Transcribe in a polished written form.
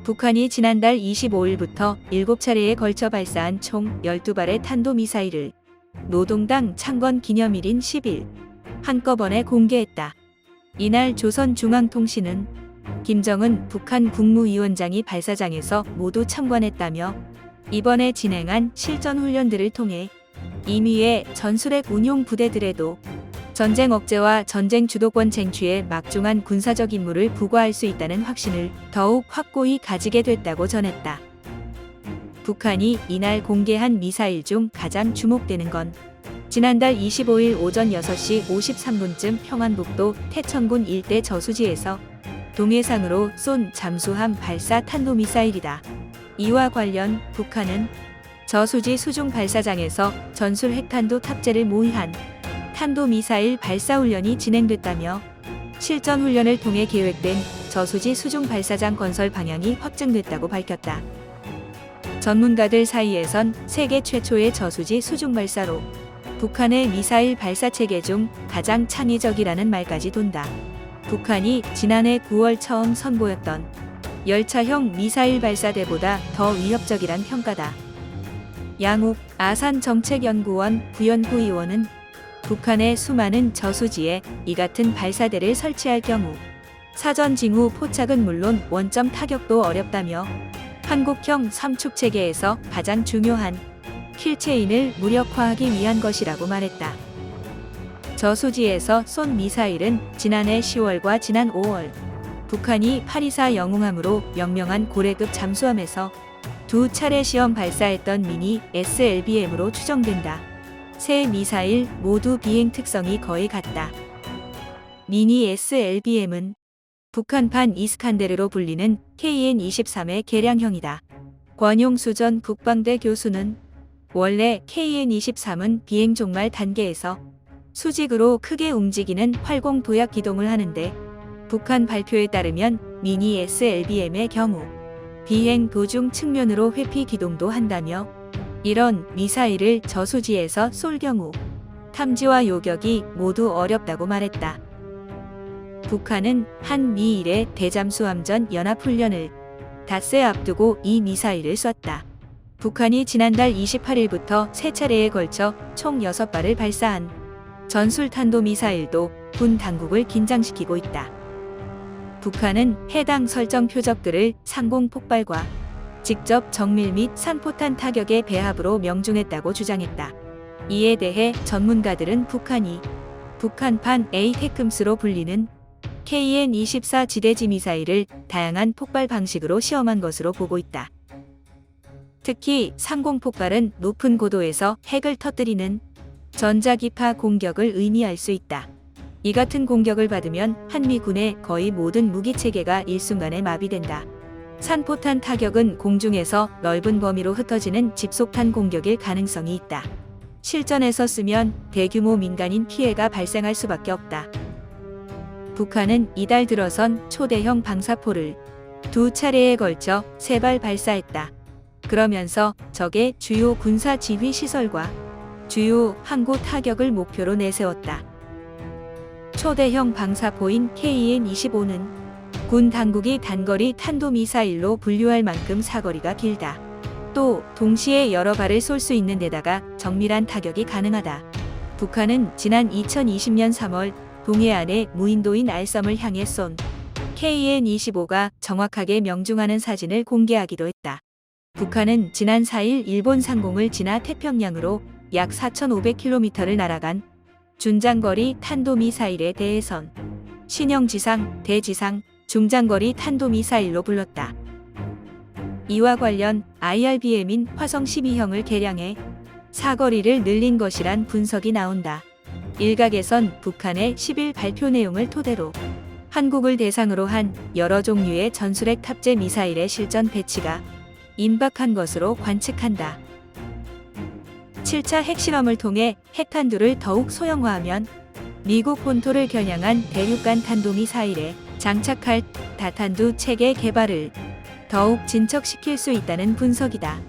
북한이 지난달 25일부터 7차례에 걸쳐 발사한 총 12발의 탄도미사일을 노동당 창건 기념일인 10일 한꺼번에 공개했다. 이날 조선중앙통신은 김정은 북한 국무위원장이 발사장에서 모두 참관했다며 이번에 진행한 실전 훈련들을 통해 임의의 전술핵 운용 부대들에도 전쟁 억제와 전쟁 주도권 쟁취에 막중한 군사적 임무를 부과할 수 있다는 확신을 더욱 확고히 가지게 됐다고 전했다. 북한이 이날 공개한 미사일 중 가장 주목되는 건 지난달 25일 오전 6시 53분쯤 평안북도 태천군 일대 저수지에서 동해상으로 쏜 잠수함 발사 탄도미사일이다. 이와 관련 북한은 저수지 수중 발사장에서 전술 핵탄두 탑재를 모의한 탄도미사일 발사훈련이 진행됐다며 실전 훈련을 통해 계획된 저수지 수중 발사장 건설 방향이 확정됐다고 밝혔다. 전문가들 사이에선 세계 최초의 저수지 수중 발사로 북한의 미사일 발사 체계 중 가장 창의적이라는 말까지 돈다. 북한이 지난해 9월 처음 선보였던 열차형 미사일 발사대보다 더 위협적이란 평가다. 양욱 아산정책연구원 부연구 의원은 북한의 수많은 저수지에 이 같은 발사대를 설치할 경우 사전 징후 포착은 물론 원점 타격도 어렵다며 한국형 삼축 체계에서 가장 중요한 킬체인을 무력화하기 위한 것이라고 말했다. 저수지에서 쏜 미사일은 지난해 10월과 지난 5월 북한이 824 영웅함으로 명명한 고래급 잠수함에서 2차례 시험 발사했던 미니 SLBM으로 추정된다. 세 미사일 모두 비행 특성이 거의 같다. 미니 SLBM은 북한판 이스칸데르로 불리는 KN-23의 개량형이다. 권용수 전 국방대 교수는 원래 KN-23은 비행 종말 단계에서 수직으로 크게 움직이는 활공 도약 기동을 하는데 북한 발표에 따르면 미니 SLBM의 경우 비행 도중 측면으로 회피 기동도 한다며 이런 미사일을 저수지에서 쏠 경우 탐지와 요격이 모두 어렵다고 말했다. 북한은 한미일의 대잠수함전 연합훈련을 닷새 앞두고 이 미사일을 쐈다. 북한이 지난달 28일부터 3차례에 걸쳐 총 6발을 발사한 전술탄도미사일도 군 당국을 긴장시키고 있다. 북한은 해당 설정 표적들을 상공 폭발과 직접 정밀 및 산포탄 타격의 배합으로 명중했다고 주장했다. 이에 대해 전문가들은 북한이 북한판 에이테크스로 불리는 KN-24 지대지 미사일을 다양한 폭발 방식으로 시험한 것으로 보고 있다. 특히 상공 폭발은 높은 고도에서 핵을 터뜨리는 전자기파 공격을 의미할 수 있다. 이 같은 공격을 받으면 한미군의 거의 모든 무기체계가 일순간에 마비된다. 산포탄 타격은 공중에서 넓은 범위로 흩어지는 집속탄 공격일 가능성이 있다. 실전에서 쓰면 대규모 민간인 피해가 발생할 수밖에 없다. 북한은 이달 들어선 초대형 방사포를 2차례에 걸쳐 3발 발사했다. 그러면서 적의 주요 군사 지휘 시설과 주요 항구 타격을 목표로 내세웠다. 초대형 방사포인 KN-25는 군 당국이 단거리 탄도미사일로 분류할 만큼 사거리가 길다. 또 동시에 여러 발을 쏠 수 있는 데다가 정밀한 타격이 가능하다. 북한은 지난 2020년 3월 동해안의 무인도인 알섬을 향해 쏜 KN-25가 정확하게 명중하는 사진을 공개하기도 했다. 북한은 지난 4일 일본 상공을 지나 태평양으로 약 4,500km를 날아간 중장거리 탄도미사일에 대해선 신형지상, 대지상, 중장거리 탄도미사일로 불렀다. 이와 관련 IRBM인 화성 12형을 개량해 사거리를 늘린 것이란 분석이 나온다. 일각에선 북한의 10일 발표 내용을 토대로 한국을 대상으로 한 여러 종류의 전술핵 탑재 미사일의 실전 배치가 임박한 것으로 관측한다. 7차 핵실험을 통해 핵탄두를 더욱 소형화하면 미국 본토를 겨냥한 대륙간 탄도미사일에 장착할 다탄두 체계 개발을 더욱 진척시킬 수 있다는 분석이다.